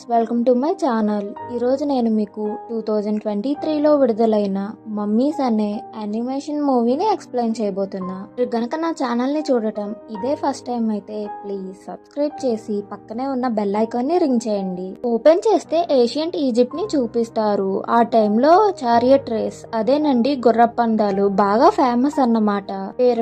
Friends, welcome to my channel. ఈరోజు నేను మీకు 2023లో విడుదలైన మమ్మీస్ అనే యానిమేషన్ మూవీని ఎక్స్ప్లెయిన్ చేయబోతున్నా. మీరు గనక నా ఛానల్ని చూడటం ఇదే ఫస్ట్ టైం అయితే ప్లీజ్ సబ్స్క్రైబ్ చేసి పక్కనే ఉన్న బెల్ ఐకాన్ని రింగ్ చేయండి. ఓపెన్ చేస్తే ఏషియంట్ ఈజిప్ట్ ని చూపిస్తారు. ఆ టైంలో చారియట్ రేస్, అదేనండి గుర్రపందాలు బాగా ఫేమస్ అన్నమాట.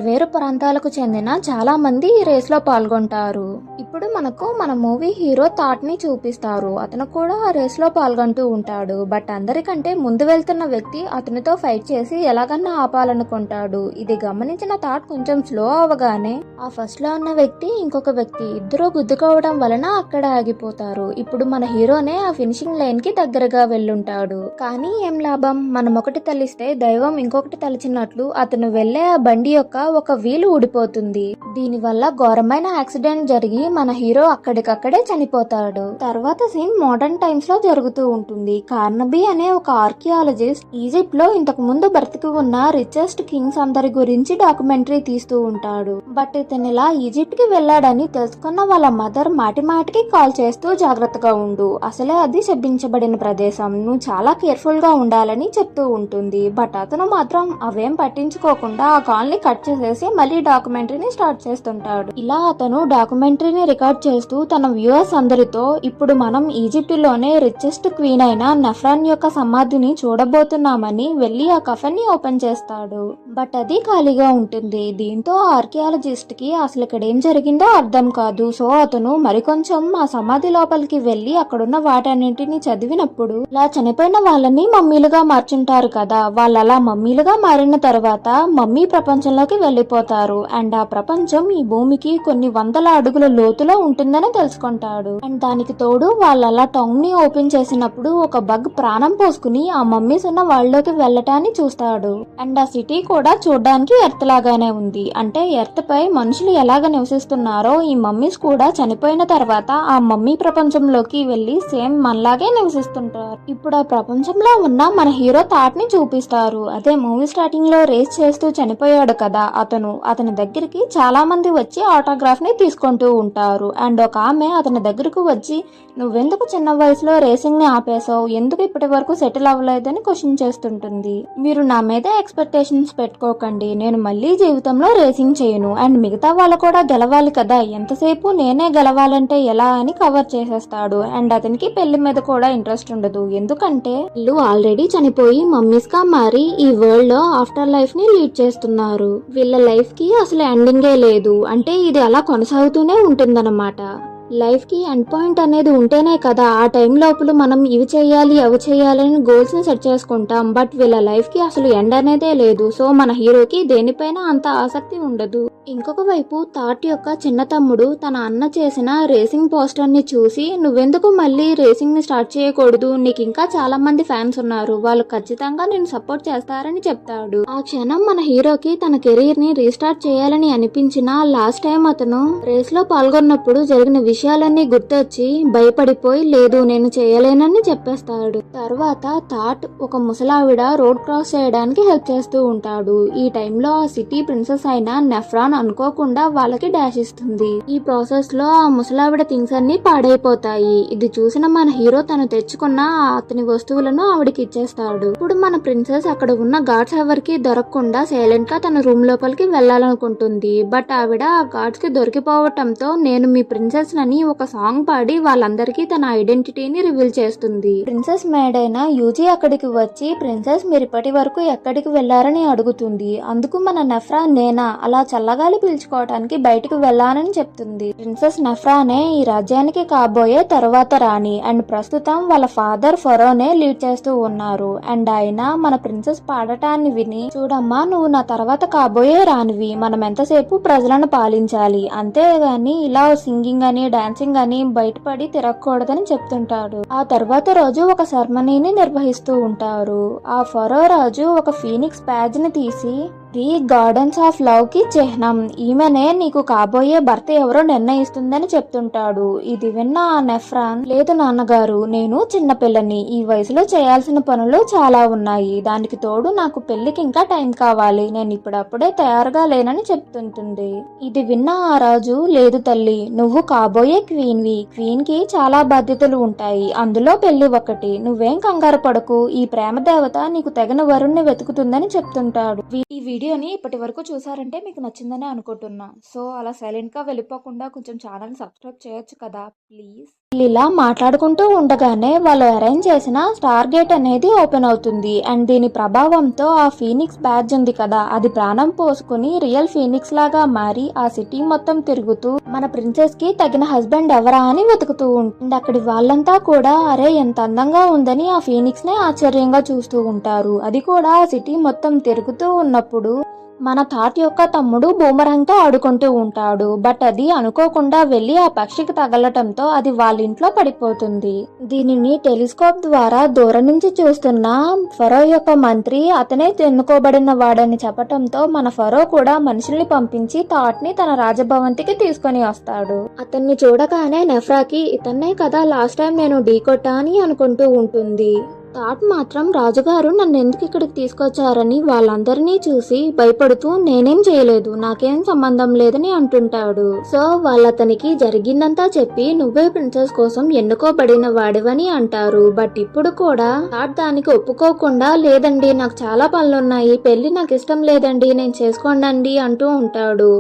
వేరు ప్రాంతాలకు చెందిన చాలా మంది ఈ రేస్ లో పాల్గొంటారు. ఇప్పుడు మనకు మన మూవీ హీరో థాట్ ని చూపిస్తారు. అతను కూడా ఆ రేస్ లో పాల్గొంటూ ఉంటాడు. బట్ అందరికంటే ముందు వెళ్తున్న వ్యక్తి అతనితో ఫైట్ చేసి ఎలాగన్నా ఆపాలనుకుంటాడు. ఇది గమనించిన థాట్ కొంచెం స్లో అవగానే ఆ ఫస్ట్ లో ఉన్న వ్యక్తి ఇంకొక వ్యక్తి ఇద్దరు గుద్దుకోవడం వలన అక్కడ ఆగిపోతారు. ఇప్పుడు మన హీరోనే ఆ ఫినిషింగ్ లైన్ కి దగ్గరగా వెళ్ళుంటాడు. కానీ ఏం లాభం, మనం ఒకటి తలిస్తే దైవం ఇంకొకటి తలిచినట్లు అతను వెళ్లే ఆ బండి యొక్క ఒక వీలు ఊడిపోతుంది. దీని వల్ల ఘోరమైన యాక్సిడెంట్ జరిగి మన హీరో అక్కడికక్కడే చనిపోతాడు. తర్వాత సీన్ మోడర్న్ టైమ్స్ లో జరుగుతూ ఉంటుంది. కార్నబీ అనే ఒక ఆర్కియాలజిస్ట్ ఈజిప్ట్ లో ఇంతకు ముందు బ్రతికి ఉన్న రిచెస్ట్ కింగ్స్ అందరి గురించి డాక్యుమెంటరీ తీస్తూ ఉంటాడు. బట్ ఇతను ఇలా ఈజిప్ట్ కి వెళ్ళాడని తెలుసుకున్న వాళ్ళ మదర్ మాటికి కాల్ చేస్తూ జాగ్రత్తగా ఉండు, అసలే అది శపించబడిన ప్రదేశం, నువ్వు చాలా కేర్ఫుల్ గా ఉండాలని చెప్తూ ఉంటుంది. బట్ అతను మాత్రం అవేం పట్టించుకోకుండా ఆ కాల్ ని కట్ చేసేసి మళ్ళీ డాక్యుమెంటరీని స్టార్ట్ చేస్తుంటాడు. ఇలా అతను డాక్యుమెంటరీని రికార్డ్ చేస్తూ తన వ్యూవర్స్ అందరితో ఇప్పుడు మనం ఈజిప్ట్ లోనే రిచెస్ట్ క్వీన్ అయిన నెఫ్రాన్ యొక్క సమాధిని చూడబోతున్నామని వెళ్లి ఆ కఫన్ ని ఓపెన్ చేస్తాడు. బట్ అది ఖాళీగా ఉంటుంది. దీంతో ఆర్కియాలజిస్ట్ కి అసలు ఇక్కడ ఏం జరిగిందో అర్థం కాదు. సో అతను మరికొంచెం ఆ సమాధి లోపలికి వెళ్లి అక్కడున్న వాటన్నింటిని చదివినప్పుడు ఇలా చనిపోయిన వాళ్ళని మమ్మీలుగా మార్చుంటారు కదా, వాళ్ళు అలా మమ్మీలుగా మారిన తర్వాత మమ్మీ ప్రపంచంలోకి వెళ్లిపోతారు. అండ్ ఆ ప్రపంచం ఈ భూమికి కొన్ని వందల అడుగుల లోతులో ఉంటుందని తెలుసుకుంటాడు. అండ్ దానికి తోడు వాళ్ళు అలా టంగ్ ని ఓపెన్ చేసినప్పుడు ఒక బగ్ ప్రాణం పోసుకుని ఆ మమ్మీస్ ఉన్న వాళ్ళలోకి వెళ్ళటాన్ని చూస్తాడు. అండ్ ఆ సిటీ కూడా చూడడానికి ఎర్త్ లాగానే ఉంది. అంటే ఎర్త్ పై మనుషులు ఎలాగ నివసిస్తున్నారో ఈ మమ్మీస్ కూడా చనిపోయిన తర్వాత ఆ మమ్మీ ప్రపంచంలోకి వెళ్లి సేమ్ మనలాగే నివసిస్తుంటారు. ఇప్పుడు ఆ ప్రపంచంలో ఉన్న మన హీరో థాట్ ని చూపిస్తారు. అదే మూవీ స్టార్టింగ్ లో రేస్ చేస్తూ చనిపోయాడు కదా అతని దగ్గరికి చాలా మంది వచ్చి ఆటోగ్రాఫ్ ని తీసుకుంటూ ఉంటారు. అండ్ ఒక ఆమె అతని దగ్గరకు వచ్చి నువ్వెందుకు చిన్న వయసులో రేసింగ్ ని ఆపేసావు, ఎందుకు ఇప్పటి వరకు సెటిల్ అవ్వలేదని క్వశ్చన్ చేస్తుంటుంది. మీరు నా మీద ఎక్స్పెక్టేషన్స్ పెట్టుకోకండి, నేను మళ్ళీ జీవితంలో రేసింగ్ చేయను. అండ్ మిగతా వాళ్ళు కూడా గెలవాలి కదా, ఎంతసేపు నేనే గెలవాలంటే ఎలా అని కవర్ చేసేస్తాడు. అండ్ అతనికి పెళ్లి మీద కూడా ఇంట్రెస్ట్ ఉండదు. ఎందుకంటే వీళ్ళు ఆల్రెడీ చనిపోయి మమ్మీస్ గా మారి ఈ వరల్డ్ లో ఆఫ్టర్ లైఫ్ ని లీడ్ చేస్తున్నారు. వీళ్ళ లైఫ్ కి అసలు ఎండింగే లేదు. అంటే ఇది అలా కొనసాగుతూనే ఉంటుందన్నమాట. లైఫ్ కి ఎండ్ పాయింట్ అనేది ఉంటేనే కదా ఆ టైం లోపల మనం ఇవి చేయాలి అవి చేయాలని గోల్స్ ని సెట్ చేసుకుంటాం. బట్ వీళ్ళ లైఫ్ కి అసలు ఎండ్ అనేదే లేదు. సో మన హీరోకి దేనిపైన అంత ఆసక్తి ఉండదు. ఇంకొక వైపు థాట్ యొక్క చిన్న తమ్ముడు తన అన్న చేసిన రేసింగ్ పోస్టర్ ని చూసి నువ్వెందుకు మళ్ళీ రేసింగ్ ని స్టార్ట్ చేయకూడదు, నీకు ఇంకా చాలా మంది ఫ్యాన్స్ ఉన్నారు, వాళ్ళు ఖచ్చితంగా నేను సపోర్ట్ చేస్తారని చెప్తాడు. ఆ క్షణం మన హీరోకి తన కెరీర్ ని రీస్టార్ట్ చేయాలని అనిపించిన లాస్ట్ టైం అతను రేస్ లో పాల్గొన్నప్పుడు జరిగిన విషయాలన్నీ గుర్తొచ్చి భయపడిపోయి లేదు నేను చేయలేనని చెప్పేస్తాడు. తర్వాత థాట్ ఒక ముసలావిడ రోడ్ క్రాస్ చేయడానికి హెల్ప్ చేస్తూ ఉంటాడు. ఈ టైంలో ఆ సిటీ ప్రిన్సెస్ అయిన నెఫ్రాన్ అనుకోకుండా వాళ్ళకి డాష్ ఇస్తుంది. ఈ ప్రాసెస్ లో ఆ ముసలావిడ థింగ్స్ అన్ని పాడైపోతాయి. ఇది చూసిన మన హీరో తను తెచ్చుకున్న అతని వస్తువులను ఆవిడకి ఇచ్చేస్తాడు. ఇప్పుడు మన ప్రిన్సెస్ అక్కడ ఉన్న గార్డ్స్ ఎవరికి దొరకకుండా సైలెంట్ గా తన రూమ్ లోపలికి వెళ్లాలనుకుంటుంది. బట్ ఆవిడ ఆ గార్డ్స్ కి దొరికిపోవటంతో నేను మీ ప్రిన్సెస్ అని ఒక సాంగ్ పాడి వాళ్ళందరికీ తన ఐడెంటిటీని రివీల్ చేస్తుంది. ప్రిన్సెస్ మేడ్ అయిన యూజీ అక్కడికి వచ్చి ప్రిన్సెస్ మీరు ఇప్పటి వరకు ఎక్కడికి వెళ్లారని అడుగుతుంది. అందుకు మన నెఫ్రాన్ నేనా అలా చల్లగాలి పీల్చుకోవడానికి బయటకు వెళ్లానని చెప్తుంది. ప్రిన్సెస్ నెఫ్రానే ఈ రాజ్యానికి కాబోయే తర్వాత రాణి. అండ్ ప్రస్తుతం వాళ్ళ ఫాదర్ ఫరోనే లీడ్ చేస్తూ ఉన్నారు. అండ్ ఆయన మన ప్రిన్సెస్ పాడటాన్ని విని చూడమ్మా నువ్వు నా తర్వాత కాబోయే రానివి, మనం ఎంతసేపు ప్రజలను పాలించాలి, అంతేగాని ఇలా సింగింగ్ అని డాన్సింగ్ అని బయటపడి తిరగకూడదని చెప్తుంటాడు. ఆ తర్వాత రోజు ఒక సెరమనీని నిర్వహిస్తూ ఉంటారు. ఆ ఫరో రాజు ఒక ఫీనిక్స్ బ్యాజ్ ని తీసి ది గార్డెన్స్ ఆఫ్ లవ్ కి చిహ్నం. ఈమెనే నీకు కాబోయే భర్త ఎవరో నిర్ణయిస్తుందని చెప్తుంటాడు. ఇది విన్న ఆ నెఫ్రాన్, లేదు నాన్నగారు, నేను చిన్నపిల్లని, ఈ వయసులో చేయాల్సిన పనులు చాలా ఉన్నాయి, దానికి తోడు నాకు పెళ్లికి ఇంకా టైం కావాలి, నేను ఇప్పుడప్పుడే తయారుగా లేనని చెప్తుంటుంది. ఇది విన్న ఆ రాజు, లేదు తల్లి, నువ్వు కాబోయే క్వీన్వి, క్వీన్ కి చాలా బాధ్యతలు ఉంటాయి, అందులో పెళ్లి ఒకటి, నువ్వేం కంగారు పడకు, ఈ ప్రేమ దేవత నీకు తగిన వరుణ్ణి వెతుకుతుందని చెప్తుంటాడు. ఈ వీడియోని ఇప్పటి వరకు చూసారంటే మీకు నచ్చిందని అనుకుంటున్నా. సో అలా సైలెంట్ గా వెళ్ళిపోకుండా కొంచెం ఛానల్ సబ్స్క్రైబ్ చేయొచ్చు కదా ప్లీజ్. ఇలా మాట్లాడుకుంటూ ఉండగానే వాళ్ళు అరేంజ్ చేసిన స్టార్ గేట్ అనేది ఓపెన్ అవుతుంది. అండ్ దీని ప్రభావంతో ఆ ఫీనిక్స్ బ్యాడ్జ్ ఉంది కదా, అది ప్రాణం పోసుకుని రియల్ ఫీనిక్స్ లాగా మారి ఆ సిటీ మొత్తం తిరుగుతూ మన ప్రిన్సెస్ కి తగిన హస్బెండ్ ఎవరా అని వెతుకుతూ ఉంటుంది. అక్కడి వాళ్ళంతా కూడా అరే ఎంత అందంగా ఉందని ఆ ఫీనిక్స్ నే ఆశ్చర్యంగా చూస్తూ ఉంటారు. అది కూడా ఆ సిటీ మొత్తం తిరుగుతూ ఉన్నప్పుడు మన థాట్ యొక్క తమ్ముడు బూమరాంగ్ తో ఆడుకుంటూ ఉంటాడు. బట్ అది అనుకోకుండా వెళ్లి ఆ పక్షికి తగలటంతో అది వాళ్ళ ఇంట్లో పడిపోతుంది. దీనిని టెలిస్కోప్ ద్వారా దూరం నుంచి చూస్తున్న ఫరో యొక్క మంత్రి అతనే ఎన్నుకోబడిన వాడని చెప్పటంతో మన ఫరో కూడా మనుషుల్ని పంపించి థాట్ ని తన రాజభవంతికి తీసుకొని వస్తాడు. అతన్ని చూడగానే నెఫ్రాకి ఇతన్నే కదా లాస్ట్ టైం నేను ఢీకొట్టా అని అనుకుంటూ ఉంటుంది. థాట్ మాత్రం రాజుగారు నన్ను ఎందుకు ఇక్కడికి తీసుకొచ్చారని వాళ్ళందరినీ చూసి భయపడుతూ నేనేం చేయలేదు, నాకేం సంబంధం లేదని అంటుంటాడు. సో వాళ్ళతనికి జరిగిందంతా చెప్పి నువ్వే ప్రిన్సెస్ కోసం ఎన్నుకోబడిన వాడివని అంటారు. బట్ ఇప్పుడు కూడా థాట్ దానికి ఒప్పుకోకుండా లేదండి నాకు చాలా పనులున్నాయి, పెళ్లి నాకు ఇష్టం లేదండి, నేను చేసుకోండి అంటూ ఉంటాడు.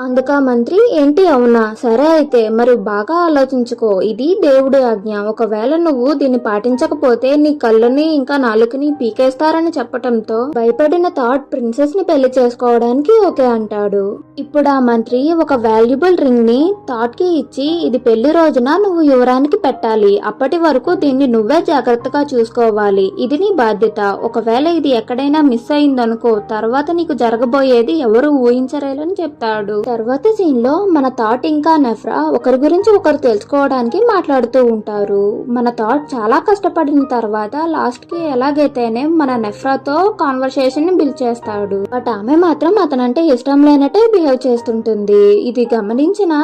అందుక మంత్రి ఏంటి అవునా, సరే అయితే మరి బాగా ఆలోచించుకో, ఇది దేవుడి ఆజ్ఞ, ఒకవేళ నువ్వు దీన్ని పాటించకపోతే నీ కళ్ళని ఇంకా నాలుకని పీకేస్తారని చెప్పటంతో భయపడిన థాట్ ప్రిన్సెస్ ని పెళ్లి చేసుకోవడానికి ఓకే అంటాడు. ఇప్పుడు ఆ మంత్రి ఒక వాల్యుబుల్ రింగ్ ని థాట్ కి ఇచ్చి ఇది పెళ్లి రోజున నువ్వు యువరానికి పెట్టాలి, అప్పటి వరకు దీన్ని నువ్వే జాగ్రత్తగా చూసుకోవాలి, ఇది నీ బాధ్యత, ఒకవేళ ఇది ఎక్కడైనా మిస్ అయిందనుకో తర్వాత నీకు జరగబోయేది ఎవరు ఊహించలేరని చెప్తాడు. తర్వాత సీన్ లో మన థాట్ ఇంకా నెఫ్రా ఒకరి గురించి ఒకరు తెలుసుకోవడానికి మాట్లాడుతూ ఉంటారు. మన థాట్ చాలా కష్టపడిన తర్వాత లాస్ట్ కి ఎలాగైతేనే మన నెఫ్రాతో కాన్వర్సేషన్ ని బిల్డ్ చేస్తాడు. బట్ ఆమె మాత్రం అతనంటే ఇష్టం లేనట్టే బిహేవ్ చేస్తుంటుంది. ఇది గమనించిన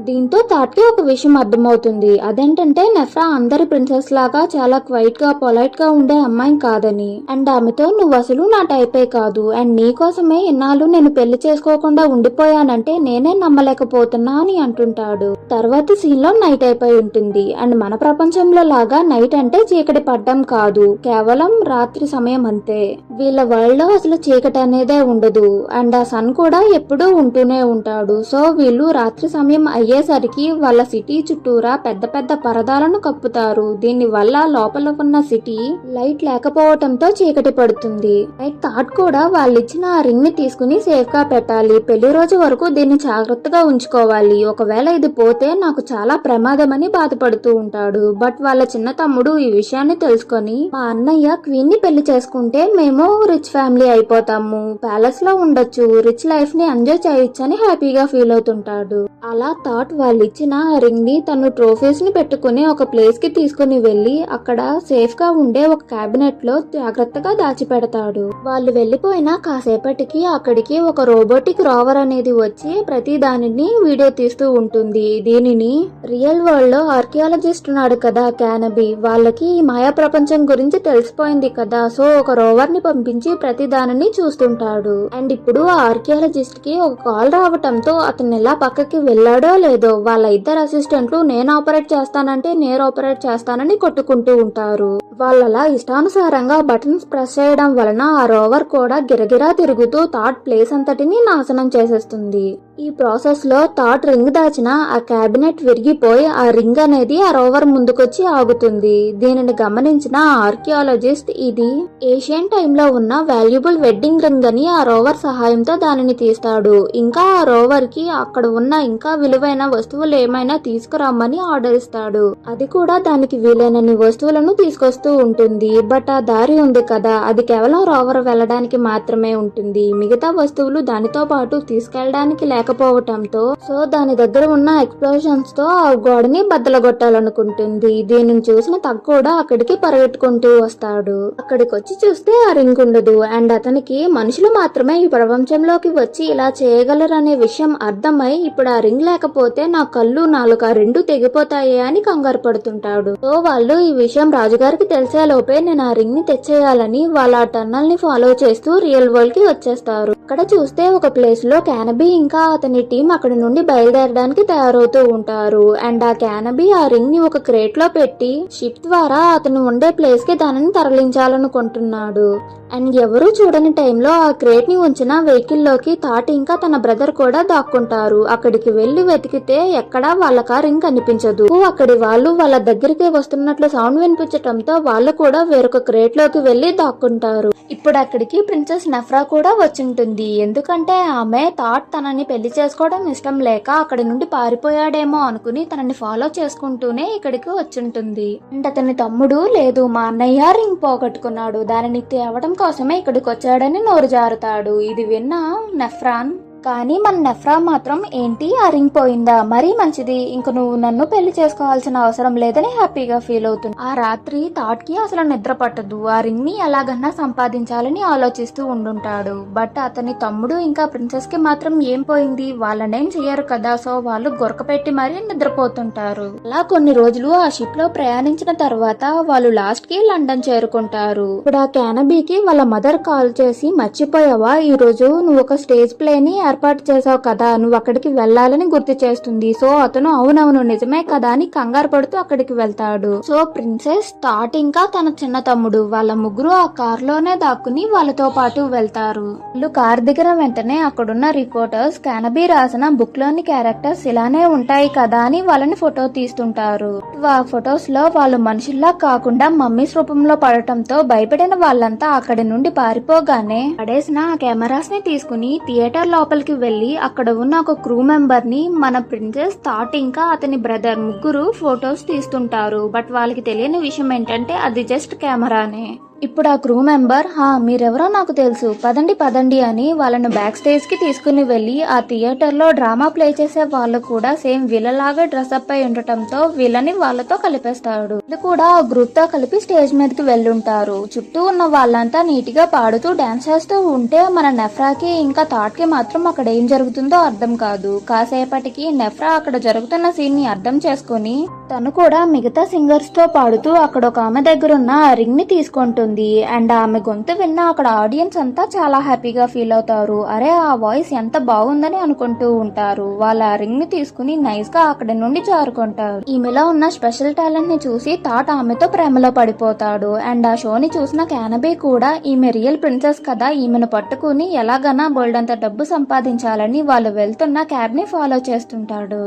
దీంతో థాట్ కి ఒక విషయం అర్థమవుతుంది. అదేంటంటే నెఫ్రా అందరి ప్రిన్సెస్ లాగా చాలా క్వైట్ గా పొలైట్ గా ఉండే అమ్మాయి కాదని, అండ్ ఆమెతో నువ్వు అసలు నా టైపే కాదు, అండ్ నీ కోసమే ఇన్నాళ్ళు నేను పెళ్లి చేసుకోకుండా ఉండిపోయానంటే నేనే నమ్మలేకపోతున్నా అని అంటుంటాడు. తర్వాత సీన్ లో నైట్ అయిపోయి ఉంటుంది. అండ్ మన ప్రపంచంలో లాగా నైట్ అంటే చీకటి పడ్డం కాదు, కేవలం రాత్రి సమయం అంతే. వీళ్ళ వరల్డ్ లో అసలు చీకటి అనేదే ఉండదు, అండ్ ఆ సన్ కూడా ఎప్పుడూ ఉంటూనే ఉంటాడు. సో వీళ్ళు రాత్రి సమయం అయ్యేసరికి వాళ్ళ సిటీ చుట్టూరా పెద్ద పెద్ద పరదాలను కప్పుతారు. దీని వల్ల లోపల ఉన్న సిటీ లైట్ లేకపోవటంతో చీకటి పడుతుంది. థాట్ కూడా వాళ్ళిచ్చిన ఆ రింగ్ ని తీసుకుని సేఫ్ గా పెట్టాలి, పెళ్లి రోజు వరకు దీన్ని జాగ్రత్తగా ఉంచుకోవాలి, ఒకవేళ ఇది పోతే నాకు చాలా ప్రమాదమని బాధపడుతూ ఉంటాడు. బట్ వాళ్ళ చిన్న తమ్ముడు ఈ విషయాన్ని తెలుసుకొని మా అన్నయ్య క్వీన్ ని పెళ్లి చేసుకుంటే మేము రిచ్ ఫ్యామిలీ అయిపోతాము, ప్యాలెస్ లో ఉండొచ్చు, రిచ్ లైఫ్ ని ఎంజాయ్ చేయొచ్చు అని హ్యాపీగా ఫీల్ అవుతుంటాడు. అలా థాట్ వాళ్ళు ఇచ్చిన రింగ్ ని తను ట్రోఫీస్ ని పెట్టుకుని ఒక ప్లేస్ కి తీసుకుని వెళ్లి అక్కడ సేఫ్ గా ఉండే ఒక క్యాబినెట్ లో జాగ్రత్తగా దాచిపెడతాడు. వాళ్ళు వెళ్లిపోయిన కాసేపటికి అక్కడికి ఒక రోబోటిక్ రోవర్ అనేది వచ్చి ప్రతి దానిని వీడియో తీస్తూ ఉంటుంది. దీనిని రియల్ వరల్డ్ లో ఆర్కియాలజిస్ట్ ఉన్నాడు కదా క్యానబీ, వాళ్ళకి ఈ మాయా ప్రపంచం గురించి తెలిసిపోయింది కదా, సో ఒక రోవర్ ని పంపించి ప్రతి దానిని చూస్తుంటాడు. అండ్ ఇప్పుడు ఆ ఆర్కియాలజిస్ట్ కి ఒక కాల్ రావటంతో అతను ఎలా పక్కకి వెళ్ళాడో లేదో వాళ్ళ ఇద్దరు అసిస్టెంట్లు నేను ఆపరేట్ చేస్తానంటే నేను ఆపరేట్ చేస్తానని కొట్టుకుంటూ ఉంటారు. వాళ్ళలా ఇష్టానుసారంగా బటన్స్ ప్రెస్ చేయడం వలన ఆ రోవర్ కూడా గిరగిరా తిరుగుతూ థాట్ ప్లేస్ అంతటిని నాశనం చేసేస్తుంది. ఈ ప్రాసెస్ లో థాట్ రింగ్ దాచిన ఆ క్యాబినెట్ విరిగిపోయి ఆ రింగ్ అనేది ఆ రోవర్ ముందుకొచ్చి ఆగుతుంది. దీనిని గమనించిన ఆర్కియాలజిస్ట్ ఇది ఏషియన్ టైంలో ఉన్న వాల్యుబుల్ వెడ్డింగ్ రింగ్ అని ఆ రోవర్ సహాయంతో దానిని తీస్తాడు. ఇంకా ఆ రోవర్ కి అక్కడ ఉన్న ఇంకా విలువైన వస్తువులు ఏమైనా తీసుకురమ్మని ఆర్డర్ ఇస్తాడు. అది కూడా దానికి వీలైనన్ని వస్తువులను తీసుకొస్తూ ఉంటుంది. బట్ ఆ దారి ఉంది కదా, అది కేవలం రోవర్ వెళ్ళడానికి మాత్రమే ఉంటుంది, మిగతా వస్తువులు దానితో పాటు తీసుకెళ్ళడానికి లేక లేకపోవటంతో సో దాని దగ్గర ఉన్న ఎక్స్ప్లోషన్స్ తో ఆ గోడని బద్దలగొట్టాలనుకుంటుంది. దీనిని చూసిన తగ్ కూడా అక్కడికి పరిగెట్టుకుంటూ వస్తాడు. అక్కడికి వచ్చి చూస్తే ఆ రింగ్ ఉండదు. అండ్ అతనికి మనుషులు మాత్రమే ఈ ప్రపంచంలోకి వచ్చి ఇలా చేయగలరనే విషయం అర్థమై ఇప్పుడు ఆ రింగ్ లేకపోతే నా కళ్ళు నాలుక రెండు తెగిపోతాయి అని కంగారు పడుతుంటాడు. సో వాళ్ళు ఈ విషయం రాజుగారికి తెలిసే లోపే నేను ఆ రింగ్ ని తెచ్చేయాలని వాళ్ళ టన్నల్ ని ఫాలో చేస్తూ రియల్ వరల్డ్ కి వచ్చేస్తారు. అక్కడ చూస్తే ఒక ప్లేస్ లో క్యానబీ ఇంకా అతని టీం అక్కడి నుండి బయలుదేరడానికి తయారవుతూ ఉంటారు. అండ్ ఆ క్యానబీ ఆ రింగ్ ని ఒక క్రేట్ లో పెట్టి షిప్ ద్వారా అతను ఉండే ప్లేస్ కి దానిని తరలించాలనుకుంటున్నాడు. అండ్ ఎవరూ చూడని టైంలో ఆ క్రేట్ ని ఉంచిన వెహికల్ లోకి తాటి ఇంకా తన బ్రదర్ కూడా దాక్కుంటారు. అక్కడికి వెళ్లి వెతికితే ఎక్కడా వాళ్ళకి ఆ రింగ్ కనిపించదు. అక్కడి వాళ్ళు వాళ్ళ దగ్గరికి వస్తున్నట్లు సౌండ్ వినిపించటంతో వాళ్ళు కూడా వేరొక క్రేట్ లోకి వెళ్లి దాక్కుంటారు. ఇప్పుడు అక్కడికి ప్రిన్సెస్ నెఫ్రా కూడా వచ్చింటుంది. ఎందుకంటే ఆమె థాట్ తనని పెళ్లి చేసుకోవడం ఇష్టం లేక అక్కడి నుండి పారిపోయాడేమో అనుకుని తనని ఫాలో చేసుకుంటూనే ఇక్కడికి వచ్చింటుంది. అండ్ అతని తమ్ముడు లేదు మా అన్నయ్య రింగ్ పోగొట్టుకున్నాడు, దానిని తేవడం కోసమే ఇక్కడికి వచ్చాడని నోరు జారుతాడు. ఇది విన్న నెఫ్రాన్ కానీ మన నెఫ్రా మాత్రం ఏంటి ఆ రింగ్ పోయిందా, మరీ మంచిది, ఇంక నువ్వు నన్ను పెళ్లి చేసుకోవాల్సిన అవసరం లేదని హ్యాపీగా ఫీల్ అవుతుంది. ఆ రాత్రి థాట్ కి అసలు నిద్ర పట్టదు. ఆ రింగ్ ని ఎలాగన్నా సంపాదించాలని ఆలోచిస్తూ ఉండుంటాడు. బట్ అతని తమ్ముడు ఇంకా ప్రిన్సెస్ కి మాత్రం ఏం పోయింది, వాళ్ళనేం చెయ్యరు కదా, సో వాళ్ళు గొరకపెట్టి మరీ నిద్రపోతుంటారు. అలా కొన్ని రోజులు ఆ షిప్ లో ప్రయాణించిన తర్వాత వాళ్ళు లాస్ట్ కి లండన్ చేరుకుంటారు. ఇప్పుడు ఆ క్యానబీకి వాళ్ళ మదర్ కాల్ చేసి మర్చిపోయావా, ఈ రోజు నువ్వు ఒక స్టేజ్ ప్లే ని ఏర్పాటు చేసావు కదా, నువ్వు అక్కడికి వెళ్లాలని గుర్తు చేస్తుంది. సో అతను అవునవును నిజమే కదా అని కంగారు పడుతూ అక్కడికి వెళ్తాడు. సో ప్రిన్సెస్ థాట్ ఇంకా తన చిన్న తమ్ముడు వాళ్ళ ముగ్గురు ఆ కార్ లోనే దాక్కుని వాళ్ళతో పాటు వెళ్తారు. వాళ్ళు కార్ దిగిన వెంటనే అక్కడున్న రిపోర్టర్స్ క్యానబీ రాసిన బుక్ లోని క్యారెక్టర్స్ ఇలానే ఉంటాయి కదా అని వాళ్ళని ఫోటో తీస్తుంటారు. ఆ ఫొటోస్ లో వాళ్ళు మనుషుల్లా కాకుండా మమ్మీస్ రూపంలో పడటంతో భయపడిన వాళ్ళంతా అక్కడి నుండి పారిపోగానే పడేసిన ఆ కెమెరాస్ ని తీసుకుని థియేటర్ లోపలికి వెళ్లి అక్కడ ఉన్న ఒక క్రూ మెంబర్ ని మన ప్రిన్సెస్ థాట్ ఇంకా అతని బ్రదర్ ముగ్గురు ఫొటోస్ తీస్తుంటారు. బట్ వాళ్ళకి తెలియని విషయం ఏంటంటే అది జస్ట్ కెమెరానే. ఇప్పుడు ఆ క్రూ మెంబర్ మీరెవరో నాకు తెలుసు, పదండి పదండి అని వాళ్ళను బ్యాక్ స్టేజ్ కి తీసుకుని వెళ్లి ఆ థియేటర్ లో డ్రామా ప్లే చేసే వాళ్ళు కూడా సేమ్ వీళ్ళలాగా డ్రెస్అప్ అయి ఉండటంతో వీళ్ళని వాళ్ళతో కలిపేస్తాడు. ఇది కూడా ఆ గ్రూప్ తో కలిపి స్టేజ్ మీదకి వెళ్ళుంటారు. చుట్టూ ఉన్న వాళ్ళంతా నీట్ గా పాడుతూ డాన్స్ చేస్తూ ఉంటే మన నెఫ్రాకి ఇంకా థాట్ కి మాత్రం అక్కడ ఏం జరుగుతుందో అర్థం కాదు. కాసేపటికి నెఫ్రా అక్కడ జరుగుతున్న సీన్ ని అర్థం చేసుకుని తను కూడా మిగతా సింగర్స్ తో పాడుతూ అక్కడ ఒక ఆమె దగ్గర ఉన్న ఆ రింగ్ ని తీసుకుంటుంది. అండ్ ఆమె గొంతు విన్న అక్కడ ఆడియన్స్ అంతా చాలా హ్యాపీగా ఫీల్ అవుతారు. అరే ఆ వాయిస్ ఎంత బాగుందని అనుకుంటూ ఉంటారు. వాళ్ళ ఆ రింగ్ ని తీసుకుని నైస్ గా అక్కడి నుండి జారుకుంటారు. ఈమెలో ఉన్న స్పెషల్ టాలెంట్ ని చూసి థాట్ ఆమెతో ప్రేమలో పడిపోతాడు. అండ్ ఆ షోని చూసిన క్యానబీ కూడా ఈమె రియల్ ప్రిన్సెస్ కదా, ఈమెను పట్టుకుని ఎలాగైనా బోల్డంత డబ్బు సంపాదించాలని వాళ్ళు వెళ్తున్న క్యాబ్ ని ఫాలో చేస్తుంటాడు.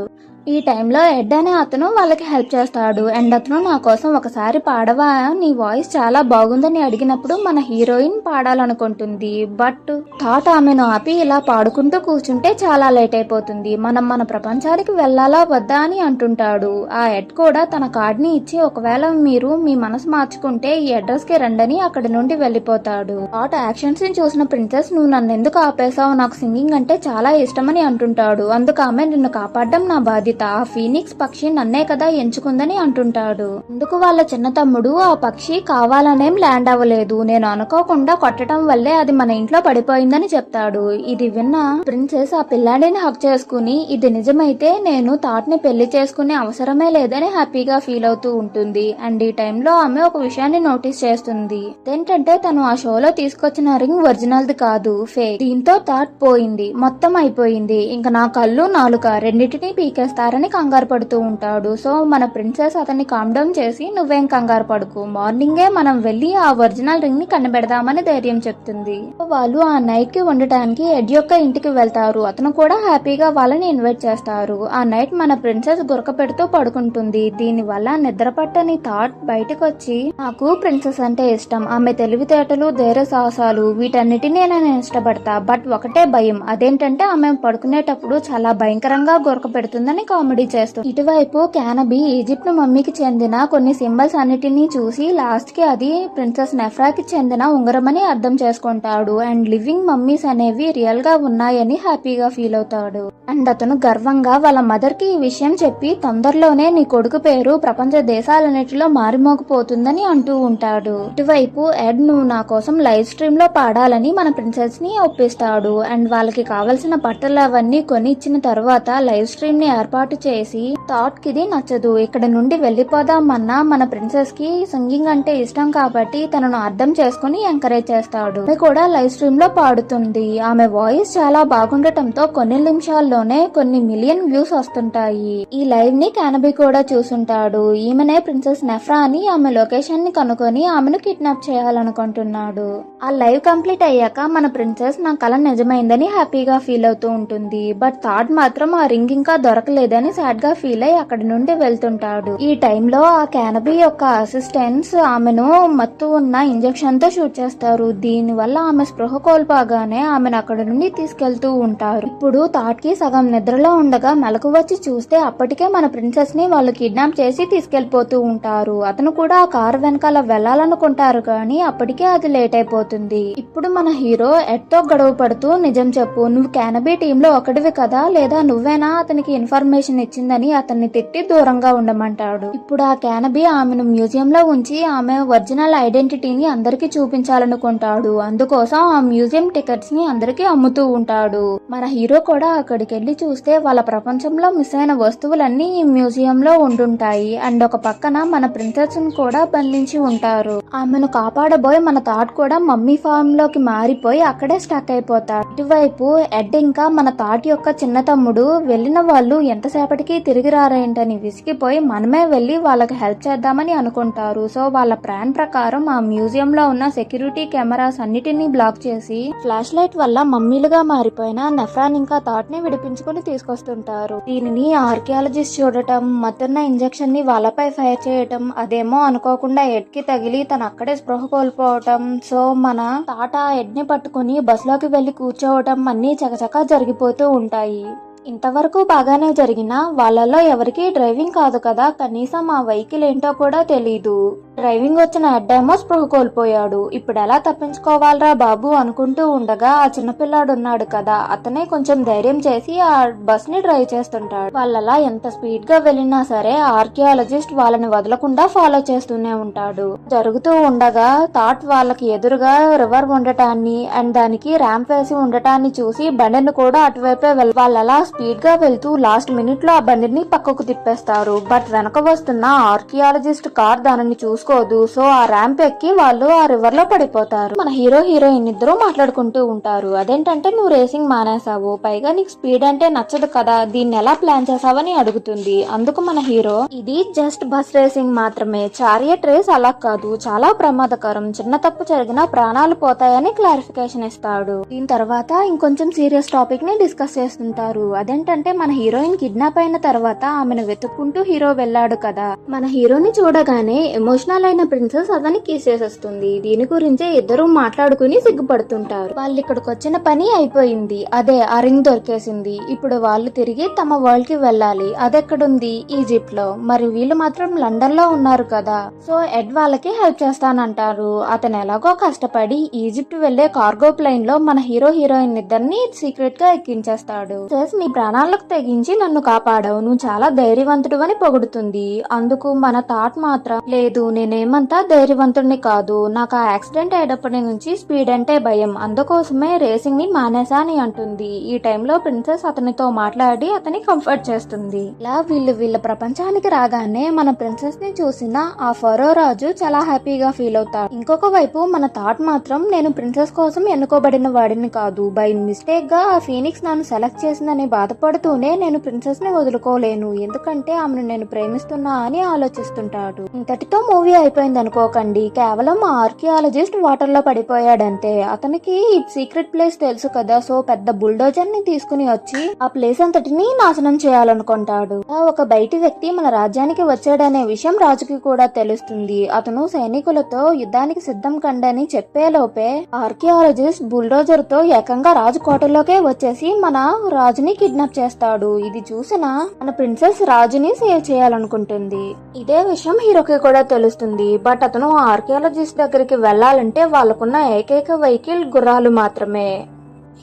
ఈ టైంలో ఎడ్ అనే అతను వాళ్ళకి హెల్ప్ చేస్తాడు. అండ్ అతను నా కోసం ఒకసారి పాడవా, నీ వాయిస్ చాలా బాగుందని అడిగినప్పుడు మన హీరోయిన్ పాడాలనుకుంటుంది. బట్ థాట్ ఆమెను ఆపి ఇలా పాడుకుంటూ కూర్చుంటే చాలా లేట్ అయిపోతుంది, మనం మన ప్రపంచానికి వెళ్లాలా వద్దా అని అంటుంటాడు. ఆ ఎడ్ కూడా తన కార్డ్ ని ఇచ్చి ఒకవేళ మీరు మీ మనసు మార్చుకుంటే ఈ అడ్రస్ కి రండని అక్కడి నుండి వెళ్లిపోతాడు. థాట్ యాక్షన్స్ ని చూసిన ప్రిన్సెస్ నువ్వు నన్ను ఎందుకు ఆపేశావు, నాకు సింగింగ్ అంటే చాలా ఇష్టమని అంటుంటాడు. అందుకు ఆమె నిన్ను కాపాడడం నా బాధ్యత, ఆ ఫీనిక్స్ పక్షి నన్నే కదా ఎంచుకుందని అంటుంటాడు. అందుకు వాళ్ళ చిన్న తమ్ముడు ఆ పక్షి కావాలనేం ల్యాండ్ అవ్వలేదు, నేను అనుకోకుండా కొట్టడం వల్లే అది మన ఇంట్లో పడిపోయిందని చెప్తాడు. ఇది విన్న ప్రిన్సెస్ ఆ పిల్లాడిని హక్ చేసుకుని ఇది నిజమైతే నేను థాట్ ని పెళ్లి చేసుకునే అవసరమే లేదని హ్యాపీగా ఫీల్ అవుతూ ఉంటుంది. అండ్ ఈ టైంలో ఆమె ఒక విషయాన్ని నోటీస్ చేస్తుంది. ఏంటంటే తను ఆ షోలో తీసుకొచ్చిన రింగ్ ఒరిజినల్ది కాదు, ఫేక్. దీంతో థాట్ పోయింది, మొత్తం అయిపోయింది, ఇంకా నా కళ్ళు నాలుక రెండింటినీ పీకేస్తారని కంగారు పడుతూ ఉంటాడు. సో మన ప్రిన్సెస్ అతన్ని కామ్ డౌన్ చేసి నువ్వేం కంగారు పడుకు, మార్నింగే మనం వెళ్లి ఆ ఒరిజినల్ రింగ్ ని కనిపెడదామని ధైర్యం చెప్తుంది. వాళ్ళు ఆ నైట్ కి ఉండటానికి ఎడ్ యొక్క ఇంటికి వెళ్తారు. అతను కూడా హ్యాపీగా వాళ్ళని ఇన్వైట్ చేస్తారు. ఆ నైట్ మన ప్రిన్సెస్ గురక పెడుతూ పడుకుంటుంది. దీని వల్ల నిద్ర పట్టని థాట్ బయటకు వచ్చి నాకు ప్రిన్సెస్ అంటే ఇష్టం, ఆమె తెలివితేటలు ధైర్య సాహసాలు వీటన్నిటినీ నేను ఇష్టపడతా, బట్ ఒకటే భయం, అదేంటంటే ఆమె పడుకునేటప్పుడు చాలా భయంకరంగా గురక పెడుతుందని కామెడీ చేస్తుంది. ఇటువైపు క్యానబీ ఈజిప్ట్ మమ్మీకి చెందిన కొన్ని సింబల్స్ అన్నిటినీ చూసి లాస్ట్ కి అది ప్రిన్సెస్ నెఫ్రాకి చెందిన ఉంగరమని అర్థం చేసుకుంటాడు. అండ్ లివింగ్ మమ్మీస్ అనేవి రియల్ గా ఉన్నాయని హ్యాపీగా ఫీల్ అవుతాడు. అండ్ అతను గర్వంగా వాళ్ళ మదర్ కి ఈ విషయం చెప్పి తొందరలోనే నీ కొడుకు పేరు ప్రపంచ దేశాలన్నిటిలో మారిమోగిపోతుందని అంటూ ఉంటాడు. ఇటువైపు ఎడ్ నువ్వు నా కోసం లైవ్ స్ట్రీమ్ లో పాడాలని మన ప్రిన్సెస్ ని ఒప్పిస్తాడు. అండ్ వాళ్ళకి కావలసిన బట్టలు అవన్నీ కొని ఇచ్చిన తర్వాత లైవ్ స్ట్రీమ్ ని ఏర్పాటు చేసి థాట్ కి ఇది నచ్చదు, ఇక్కడ నుండి వెళ్లిపోదామన్నా మన ప్రిన్సెస్ కి సింగింగ్ అంటే ఇష్టం కాబట్టి తనను అర్థం చేసుకుని ఎంకరేజ్ చేస్తాడు. ఆమె కూడా లైవ్ స్ట్రీమ్ లో పాడుతుంది. ఆమె వాయిస్ చాలా బాగుండటంతో కొన్ని నిమిషాల్లోనే కొన్ని మిలియన్ వ్యూస్ వస్తుంటాయి. ఈ లైవ్ ని క్యానబీ కూడా చూసుంటాడు. ఈమెనే ప్రిన్సెస్ నెఫ్రా అని ఆమె లొకేషన్ ని కనుక్కొని ఆమెను కిడ్నాప్ చేయాలనుకుంటున్నాడు. ఆ లైవ్ కంప్లీట్ అయ్యాక మన ప్రిన్సెస్ నా కల నిజమైందని హ్యాపీగా ఫీల్ అవుతూ ఉంటుంది. బట్ థాట్ మాత్రం ఆ రింగ్ ఇంకా దొరకలేదని సాడ్ గా ఫీల్ అయి అక్కడి నుండి వెళ్తుంటాడు. ఈ టైంలో ఆ క్యానబీ యొక్క అసిస్టెంట్స్ ఆమెను మత్తు ఉన్న ఇంజెక్షన్ తో షూట్ చేస్తారు. దీని వల్ల ఆమె స్పృహ కోల్పోగానే ఆమెను అక్కడి నుండి తీసుకెళ్తూ ఉంటారు. ఇప్పుడు థాట్ కి సగం నిద్రలో ఉండగా మెలకు వచ్చి చూస్తే అప్పటికే మన ప్రిన్సెస్ ని వాళ్ళు కిడ్నాప్ చేసి తీసుకెళ్లిపోతూ ఉంటారు. అతను కూడా ఆ కారు వెనకాల వెళ్లాలనుకుంటారు కానీ అప్పటికే అది లేట్ అయిపోతుంది. ఇప్పుడు మన హీరో ఎడ్ తో గొడవ పడుతూ నిజం చెప్పు, నువ్వు క్యానబీ టీమ్ లో ఒకటివి కదా, లేదా నువ్వేనా అతనికి ఇన్ఫర్మేషన్ ఇచ్చిందని అతన్ని తిట్టి దూరంగా ఉండమంటాడు. ఇప్పుడు ఆ క్యానబీ ఆమెను మ్యూజియం లో ఉంచి ఆమె ఒరిజినల్ ఐడెంటిటీని అందరికి చూపించాలనుకుంటాడు. అందుకోసం ఆ మ్యూజియం టికెట్స్ ని అందరికి అమ్ముతూ ఉంటాడు. మన హీరో కూడా అక్కడికి వెళ్లి చూస్తే వాళ్ళ ప్రపంచంలో మిస్ అయిన వస్తువులన్నీ ఈ మ్యూజియం లో ఉండుంటాయి. అండ్ ఒక పక్కన మన ప్రిన్సెస్ కూడా బంధించి ఉంటారు. ఆమెను కాపాడబోయి మన థాట్ కూడా మమ్మీ ఫామ్ లోకి మారిపోయి అక్కడే స్టక్ అయిపోతాడు. ఇటువైపు ఎడ్ ఇంకా మన థాట్ యొక్క చిన్న తమ్ముడు వెళ్లిన వాళ్ళు ఎంతసేపటికి తిరిగి రారేంటని విసిగిపోయి మనమే వెళ్లి వాళ్ళకి హెల్ప్ చేద్దామని అనుకుంటారు. సో వాళ్ళ ప్లాన్ ప్రకారం ఆ మ్యూజియం లో ఉన్న సెక్యూరిటీ కెమెరాస్ అన్నిటినీ బ్లాక్ చేసి ఫ్లాష్ లైట్ వల్ల మమ్మీలుగా మారిపోయిన నెఫ్రాన్ ఇంకా థాట్ ని విడిపించుకుని తీసుకొస్తుంటారు. దీనిని ఆర్కియాలజిస్ట్ చూడటం, మతున్న ఇంజెక్షన్ ని వాళ్ళపై ఫైర్ చేయటం, అదేమో అనుకోకుండా ఎడ్ కి తగిలి తను అక్కడే స్పృహ కోల్పోవటం. సో మన థాట్ ఆ ఎడ్ ని పట్టుకుని బస్సులోకి వెళ్లి కూర్చోవటం అన్ని చకచకా జరిగిపోతూ ఉంటాయి. ఇంతవరకు బాగానే జరిగినా వాళ్ళలో ఎవరికి డ్రైవింగ్ కాదు కదా, కనీసం ఆ వెహికల్ ఏంటో కూడా తెలీదు. డ్రైవింగ్ వచ్చిన ఎడ్డేమో స్పృహ కోల్పోయాడు. ఇప్పుడు ఎలా తప్పించుకోవాలరా బాబు అనుకుంటూ ఉండగా ఆ చిన్నపిల్లాడు ఉన్నాడు కదా, అతనే కొంచెం ధైర్యం చేసి ఆ బస్ ని డ్రైవ్ చేస్తుంటాడు. వాళ్ళలా ఎంత స్పీడ్ గా వెళ్ళినా సరే ఆర్కియాలజిస్ట్ వాళ్ళని వదలకుండా ఫాలో చేస్తూనే ఉంటాడు. జరుగుతూ ఉండగా థాట్ వాళ్ళకి ఎదురుగా రివర్ ఉండటాన్ని అండ్ దానికి ర్యాంప్ వేసి ఉండటాన్ని చూసి బండిని కూడా అటువైపే వాళ్ళలా స్పీడ్ గా వెళ్తూ లాస్ట్ మినిట్ లో ఆ బండిని పక్కకు తిప్పేస్తారు. బట్ వెనక వస్తున్న ఆర్కియాలజిస్ట్ కార్ దానిని చూసుకోదు. సో ఆ ర్యాంప్ ఎక్కి వాళ్ళు ఆ రివర్ లో పడిపోతారు. మన హీరో హీరోయిన్ ఇద్దరు మాట్లాడుకుంటూ ఉంటారు. అదేంటంటే నువ్వు రేసింగ్ మానేసావు, పైగా నీకు స్పీడ్ అంటే నచ్చదు కదా, దీన్ని ఎలా ప్లాన్ చేసావని అడుగుతుంది. అందుకు మన హీరో ఇది జస్ట్ బస్ రేసింగ్ మాత్రమే, చారియట్ రేస్ అలా కాదు, చాలా ప్రమాదకరం, చిన్న తప్పు జరిగినా ప్రాణాలు పోతాయని క్లారిఫికేషన్ ఇస్తాడు. దీని తర్వాత ఇంకొంచెం సీరియస్ టాపిక్ ని డిస్కస్ చేస్తుంటారు. అదేంటంటే మన హీరోయిన్ కిడ్నాప్ అయిన తర్వాత ఆమెను వెతుక్కుంటూ హీరో వెళ్ళాడు కదా, మన హీరోని చూడగానే ఎమోషనల్ అయిన ప్రిన్సెస్ అతన్ని కిస్ చేసేస్తుంది. దీని గురించే ఇద్దరు మాట్లాడుకుని సిగ్గుపడుతుంటారు. వాళ్ళు ఇక్కడికి వచ్చిన పని అయిపోయింది, అదే ఆ రింగ్ దొరికేసింది. ఇప్పుడు వాళ్ళు తిరిగి తమ వరల్డ్ కి వెళ్ళాలి. అదెక్కడుంది? ఈజిప్ట్ లో. మరి వీళ్ళు మాత్రం లండన్ లో ఉన్నారు కదా. సో ఎడ్ వాళ్ళకి హెల్ప్ చేస్తానంటారు. అతను ఎలాగో కష్టపడి ఈజిప్ట్ వెళ్లే కార్గో ప్లేన్ లో మన హీరో హీరోయిన్ ఇద్దరిని సీక్రెట్ గా ఎక్కించేస్తాడు. నీ ప్రాణాలకు తెగించి నన్ను కాపాడావు, నువ్వు చాలా ధైర్యవంతుడు అని పొగుడుతుంది. అందుకు మన థాట్ మాత్రం లేదు, నేనేమంతా ధైర్యవంతుడిని కాదు, నాకు ఆ యాక్సిడెంట్ అయ్యేటప్పటి నుంచి స్పీడ్ అంటే భయం, అందుకోసమే రేసింగ్ ని మానేసా అని అంటుంది. ఈ టైంలో ప్రిన్సెస్ అతనితో మాట్లాడి అతని కంఫర్ట్ చేస్తుంది. ఇలా వీళ్ళ ప్రపంచానికి రాగానే మన ప్రిన్సెస్ ని చూసిన ఆ ఫరో రాజు చాలా హ్యాపీగా ఫీల్ అవుతాడు. ఇంకొక వైపు మన థాట్ మాత్రం నేను ప్రిన్సెస్ కోసం ఎన్నుకోబడిన వాడిని కాదు, బై మిస్టేక్ గా ఆ ఫీనిక్స్ నన్ను సెలెక్ట్ చేసిందని బాధపడుతూనే నేను ప్రిన్సెస్ ని వదులుకోలేను, ఎందుకంటే ఆమెను నేను ప్రేమిస్తున్నా అని ఆలోచిస్తుంటాడు. ఇంతటితో మూవీ అయిపోయింది అనుకోకండి. కేవలం ఆ ఆర్కియాలజిస్ట్ వాటర్ లో పడిపోయాడంతే. అతనికి ఈ సీక్రెట్ ప్లేస్ తెలుసు కదా, సో పెద్ద బుల్డోజర్ ని తీసుకుని వచ్చి ఆ ప్లేస్ అంతటిని నాశనం చేయాలనుకుంటాడు. ఒక బయటి వ్యక్తి మన రాజ్యానికి వచ్చాడనే విషయం రాజుకి కూడా తెలుస్తుంది. అతను సైనికులతో యుద్ధానికి సిద్ధం కండని చెప్పేలోపే ఆర్కియాలజిస్ట్ బుల్డోజర్ తో ఏకంగా రాజు కోటలోకే వచ్చేసి మన రాజుని కిడ్నాప్ చేస్తాడు. ఇది చూసిన మన ప్రిన్సెస్ రాజుని సేవ్ చేయాలనుకుంటుంది. ఇదే విషయం హీరోకి కూడా తెలుస్తుంది. బట్ అతను ఆర్కియాలజిస్ట్ దగ్గరికి వెళ్లాలంటే వాళ్ళకున్న ఏకైక వెహికల్ గుర్రాలు మాత్రమే.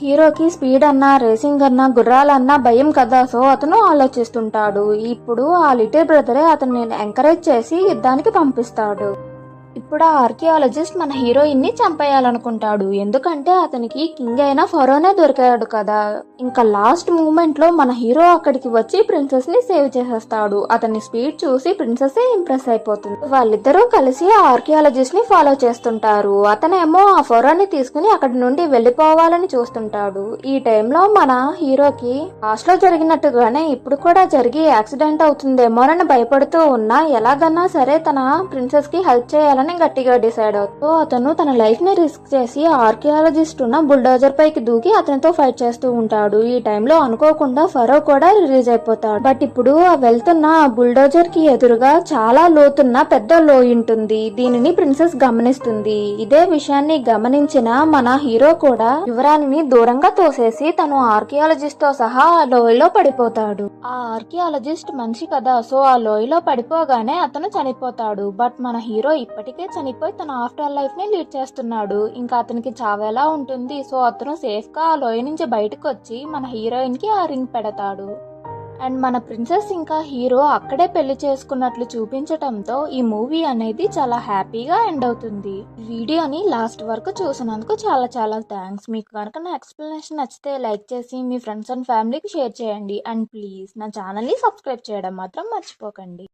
హీరోకి స్పీడ్ అన్నా రేసింగ్ అన్నా గుర్రాలన్నా భయం కదా, సో అతను ఆలోచిస్తుంటాడు. ఇప్పుడు ఆ లిటిల్ బ్రదరే అతన్ని ఎంకరేజ్ చేసి యుద్ధానికి పంపిస్తాడు. ఇప్పుడు ఆ ఆర్కియాలజిస్ట్ మన హీరోయిన్ ని చంపేయాలనుకుంటాడు. ఎందుకంటే అతనికి కింగ్ అయిన ఫరోనే దొరికాడు కదా. ఇంకా లాస్ట్ మూమెంట్ లో మన హీరో అక్కడికి వచ్చి ప్రిన్సెస్ ని సేవ్ చేసేస్తాడు. అతని స్పీడ్ చూసి ప్రిన్సెస్ ఇంప్రెస్ అయిపోతుంది. వాళ్ళిద్దరూ కలిసి ఆ ఆర్కియాలజిస్ట్ ని ఫాలో చేస్తుంటారు. అతనేమో ఆ ఫరోని తీసుకుని అక్కడి నుండి వెళ్లిపోవాలని చూస్తుంటాడు. ఈ టైంలో మన హీరోకి లాస్ట్ లో జరిగినట్టుగానే ఇప్పుడు కూడా జరిగి యాక్సిడెంట్ అవుతుందేమోనని భయపడుతూ ఉన్నా ఎలాగన్నా సరే తన ప్రిన్సెస్ కి హెల్ప్ చేయాలని గట్టిగా డిసైడ్ అవుతూ అతను తన లైఫ్ ని రిస్క్ చేసి ఆర్కియాలజిస్ట్ ఉన్న బుల్డోజర్ పైకి దూకి అతనితో ఫైట్ చేస్తూ ఉంటాడు. ఈ టైంలో అనుకోకుండా ఫరో కూడా రిలీజ్ అయిపోతాడు. బట్ ఇప్పుడు వెళ్తున్న బుల్డోజర్ కి ఎదురుగా చాలా లోతున్న పెద్ద లోయ ఉంటుంది. దీనిని ప్రిన్సెస్ గమనిస్తుంది. ఇదే విషయాన్ని గమనించిన మన హీరో కూడా యువరాణిని దూరంగా తోసేసి తను ఆర్కియాలజిస్ట్ తో సహా ఆ లోయలో పడిపోతాడు. ఆ ఆర్కియాలజిస్ట్ మనిషి కదా, సో ఆ లోయలో పడిపోగానే అతను చనిపోతాడు. బట్ మన హీరో ఇప్పటికే చనిపోయి తన ఆఫ్టర్ లైఫ్ ని లీడ్ చేస్తున్నాడు. ఇంకా అతనికి చావేలా ఉంటుంది. సో అతను సేఫ్ గా ఆ లోయ నుంచి బయటకు వచ్చి మన హీరోయిన్ కి ఆ రింగ్ పెడతాడు. అండ్ మన ప్రిన్సెస్ ఇంకా హీరో అక్కడే పెళ్లి చేసుకున్నట్లు చూపించటంతో ఈ మూవీ అనేది చాలా హ్యాపీగా ఎండ్ అవుతుంది. ఈ వీడియోని లాస్ట్ వరకు చూసినందుకు చాలా చాలా థ్యాంక్స్. మీకు కనుక నా ఎక్స్ప్లెనేషన్ నచ్చితే లైక్ చేసి మీ ఫ్రెండ్స్ అండ్ ఫ్యామిలీకి షేర్ చేయండి. అండ్ ప్లీజ్ నా ఛానల్ని సబ్స్క్రైబ్ చేయడం మాత్రం మర్చిపోకండి.